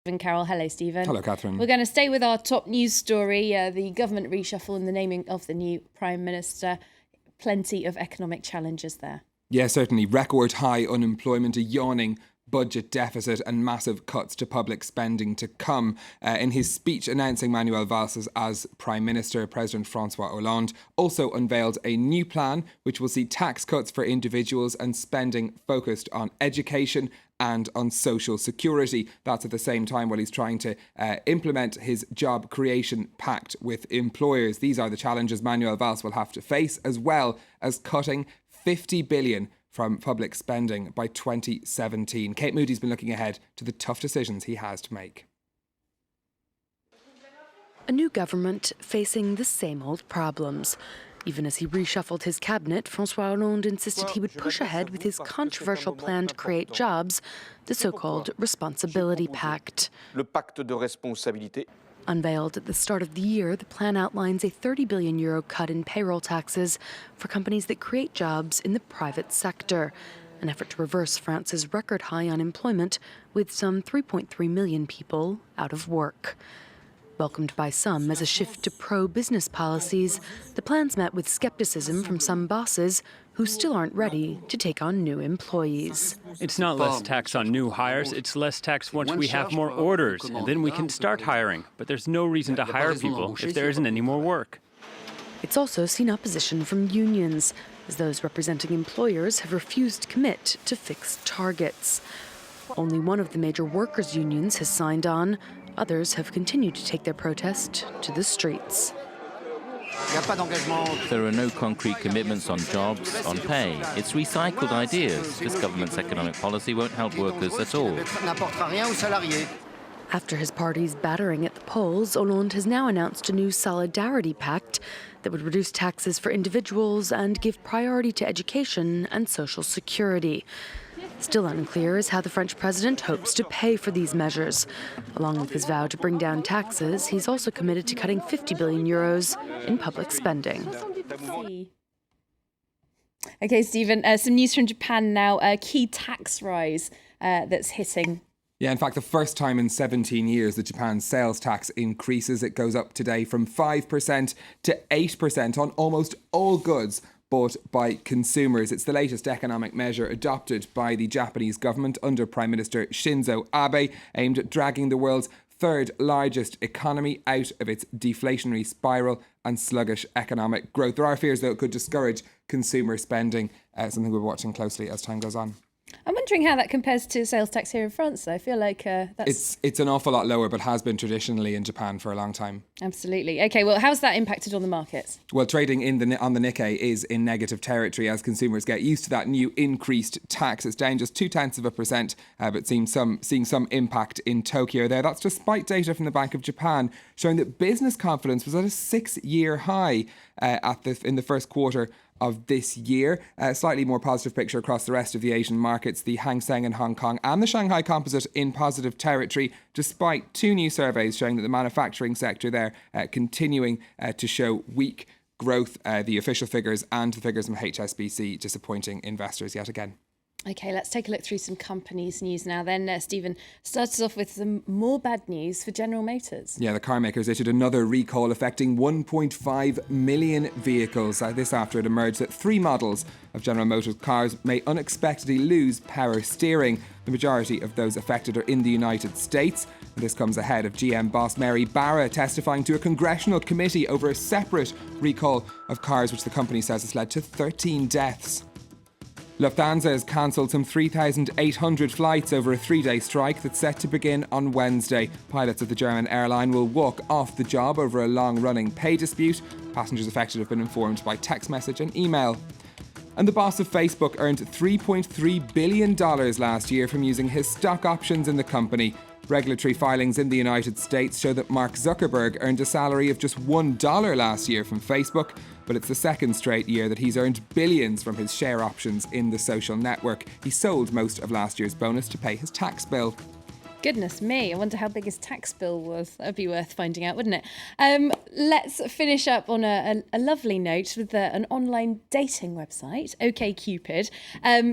And Carol. Hello, Stephen. Hello, Catherine. We're going to stay with our top news story, the government reshuffle and the naming of the new Prime Minister. Plenty of economic challenges there. Yeah, certainly. Record high unemployment, a yawning budget deficit and massive cuts to public spending to come. In his speech announcing Manuel Valls as Prime Minister, President François Hollande also unveiled a new plan which will see tax cuts for individuals and spending focused on education and on social security. That's at the same time while he's trying to implement his job creation pact with employers. These are the challenges Manuel Valls will have to face, as well as cutting 50 billion from public spending by 2017. Kate Moody's been looking ahead to the tough decisions he has to make. A new government facing the same old problems. Even as he reshuffled his cabinet, François Hollande insisted he would push ahead with his controversial plan to create jobs, the so-called Responsibility Pact. Le pacte de responsabilité. Unveiled at the start of the year, the plan outlines a €30 billion cut in payroll taxes for companies that create jobs in the private sector, an effort to reverse France's record high unemployment, with some 3.3 million people out of work. Welcomed by some as a shift to pro-business policies, the plans met with skepticism from some bosses who still aren't ready to take on new employees. It's not less tax on new hires, it's less tax once we have more orders, and then we can start hiring. But there's no reason to hire people if there isn't any more work. It's also seen opposition from unions, as those representing employers have refused to commit to fixed targets. Only one of the major workers' unions has signed on. Others have continued to take their protest to the streets. There are no concrete commitments on jobs, on pay. It's recycled ideas. This government's economic policy won't help workers at all. After his party's battering at the polls, Hollande has now announced a new solidarity pact that would reduce taxes for individuals and give priority to education and social security. Still unclear is how the French president hopes to pay for these measures. Along with his vow to bring down taxes, he's also committed to cutting €50 billion in public spending. OK, Stephen, some news from Japan now. A key tax rise that's hitting. Yeah, in fact, the first time in 17 years that Japan's sales tax increases. It goes up today from 5% to 8% on almost all goods bought by consumers. It's the latest economic measure adopted by the Japanese government under Prime Minister Shinzo Abe, aimed at dragging the world's third largest economy out of its deflationary spiral and sluggish economic growth. There are fears, though, it could discourage consumer spending, something we're watching closely as time goes on. I'm wondering how that compares to sales tax here in France, though. I feel like that's... It's an awful lot lower, but has been traditionally in Japan for a long time. Absolutely. OK, well, how's that impacted on the markets? Well, trading on the Nikkei is in negative territory as consumers get used to that new increased tax. It's down just 0.2%, but seeing some impact in Tokyo there. That's despite data from the Bank of Japan showing that business confidence was at a 6-year high in the first quarter of this year. A slightly more positive picture across the rest of the Asian markets. The Hang Seng in Hong Kong and the Shanghai Composite in positive territory, despite two new surveys showing that the manufacturing sector there continuing to show weak growth. The official figures and the figures from HSBC disappointing investors yet again. OK, let's take a look through some companies' news now then. Stephen, starts off with some more bad news for General Motors. Yeah, the car makers issued another recall affecting 1.5 million vehicles. This after it emerged that 3 models of General Motors cars may unexpectedly lose power steering. The majority of those affected are in the United States. This comes ahead of GM boss Mary Barra testifying to a congressional committee over a separate recall of cars, which the company says has led to 13 deaths. Lufthansa has cancelled some 3,800 flights over a 3-day strike that's set to begin on Wednesday. Pilots of the German airline will walk off the job over a long-running pay dispute. Passengers affected have been informed by text message and email. And the boss of Facebook earned $3.3 billion last year from using his stock options in the company. Regulatory filings in the United States show that Mark Zuckerberg earned a salary of just $1 last year from Facebook, but it's the second straight year that he's earned billions from his share options in the social network. He sold most of last year's bonus to pay his tax bill. Goodness me, I wonder how big his tax bill was. That would be worth finding out, wouldn't it? Let's finish up on a lovely note with an online dating website, OkCupid.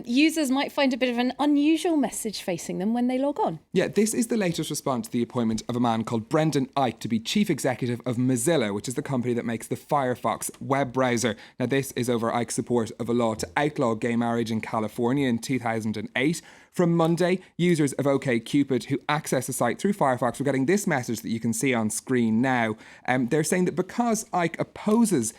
Users might find a bit of an unusual message facing them when they log on. Yeah, this is the latest response to the appointment of a man called Brendan Eich to be chief executive of Mozilla, which is the company that makes the Firefox web browser. Now, this is over Eich's support of a law to outlaw gay marriage in California in 2008. From Monday, users of OkCupid who access the site through Firefox were getting this message that you can see on screen now. They're saying that because Eich opposes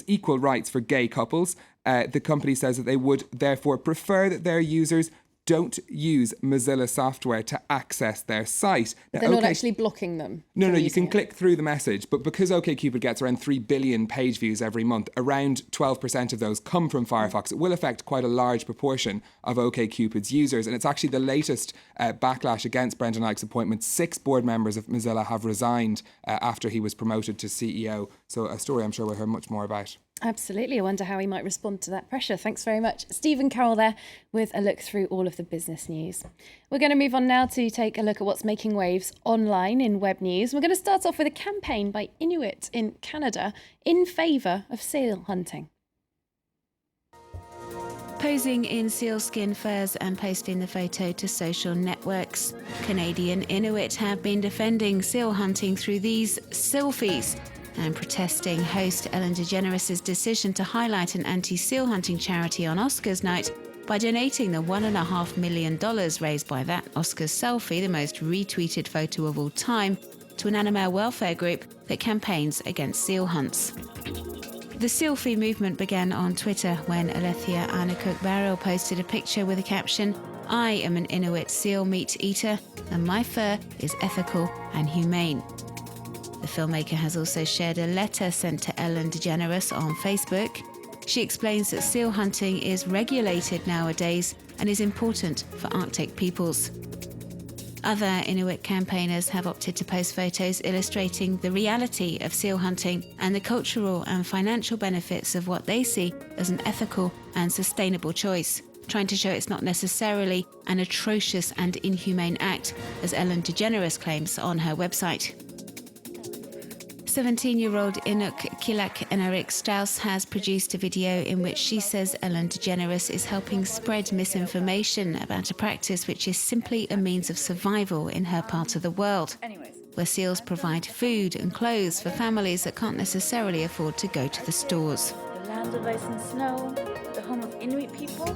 equal rights for gay couples, the company says that they would therefore prefer that their users don't use Mozilla software to access their site. Now, They're not actually blocking them. No, you can click through the message, but because OkCupid gets around 3 billion page views every month, around 12% of those come from Firefox. It will affect quite a large proportion of OkCupid's users, and it's actually the latest backlash against Brendan Eich's appointment. 6 board members of Mozilla have resigned after he was promoted to CEO, so a story I'm sure we'll hear much more about. Absolutely. I wonder how he might respond to that pressure. Thanks very much. Stephen Carroll there with a look through all of the business news. We're going to move on now to take a look at what's making waves online in web news. We're going to start off with a campaign by Inuit in Canada in favour of seal hunting. Posing in sealskin furs and posting the photo to social networks, Canadian Inuit have been defending seal hunting through these selfies and protesting host Ellen DeGeneres' decision to highlight an anti-seal hunting charity on Oscars night by donating the $1.5 million raised by that Oscars selfie, the most retweeted photo of all time, to an animal welfare group that campaigns against seal hunts. The selfie movement began on Twitter when Alethea Anakuk-Barrow posted a picture with a caption, "I am an Inuit seal meat eater and my fur is ethical and humane." The filmmaker has also shared a letter sent to Ellen DeGeneres on Facebook. She explains that seal hunting is regulated nowadays and is important for Arctic peoples. Other Inuit campaigners have opted to post photos illustrating the reality of seal hunting and the cultural and financial benefits of what they see as an ethical and sustainable choice, trying to show it's not necessarily an atrocious and inhumane act, as Ellen DeGeneres claims on her website. 17-year-old Inuk Kilak Enarik Strauss has produced a video in which she says Ellen DeGeneres is helping spread misinformation about a practice which is simply a means of survival in her part of the world, where seals provide food and clothes for families that can't necessarily afford to go to the stores. The land of ice and snow, the home of Inuit people.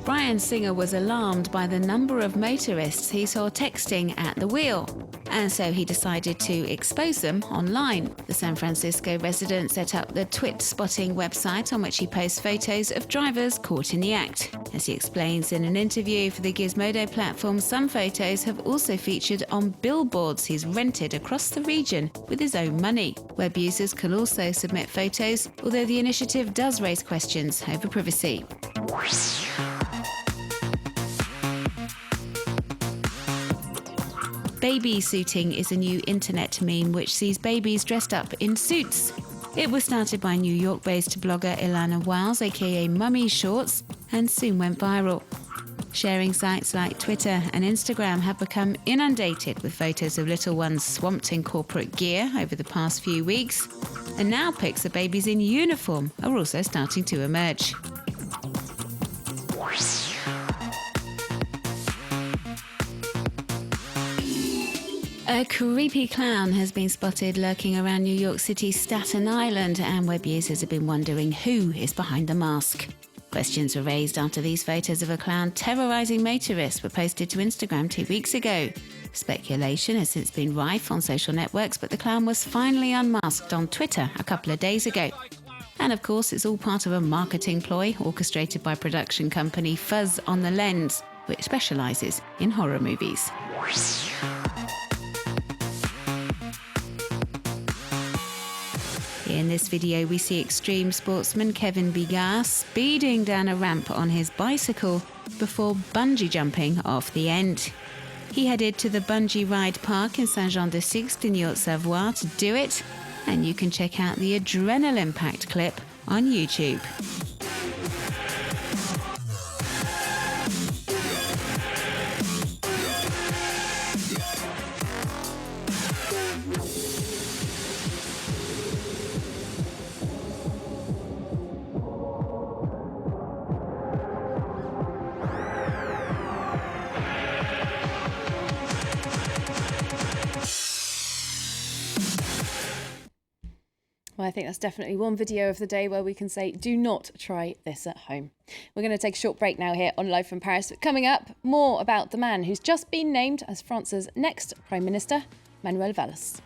Brian Singer was alarmed by the number of motorists he saw texting at the wheel, and so he decided to expose them online. The San Francisco resident set up the Twit Spotting website on which he posts photos of drivers caught in the act. As he explains in an interview for the Gizmodo platform, some photos have also featured on billboards he's rented across the region with his own money. Web users can also submit photos, although the initiative does raise questions over privacy. Baby suiting is a new internet meme which sees babies dressed up in suits. It was started by New York-based blogger Ilana Wiles, aka Mummy Shorts, and soon went viral. Sharing sites like Twitter and Instagram have become inundated with photos of little ones swamped in corporate gear over the past few weeks, and now pics of babies in uniform are also starting to emerge. A creepy clown has been spotted lurking around New York City's Staten Island, and web users have been wondering who is behind the mask. Questions were raised after these photos of a clown terrorising motorists were posted to Instagram 2 weeks ago. Speculation has since been rife on social networks, but the clown was finally unmasked on Twitter a couple of days ago. And of course, it's all part of a marketing ploy orchestrated by production company Fuzz on the Lens, which specialises in horror movies. In this video, we see extreme sportsman Kevin Bigar speeding down a ramp on his bicycle before bungee jumping off the end. He headed to the bungee ride park in Saint-Jean-de-Sixt in Haute-Savoie to do it, and you can check out the adrenaline-packed clip on YouTube. Well, I think that's definitely one video of the day where we can say, do not try this at home. We're going to take a short break now here on Live from Paris. Coming up, more about the man who's just been named as France's next Prime Minister, Manuel Valls.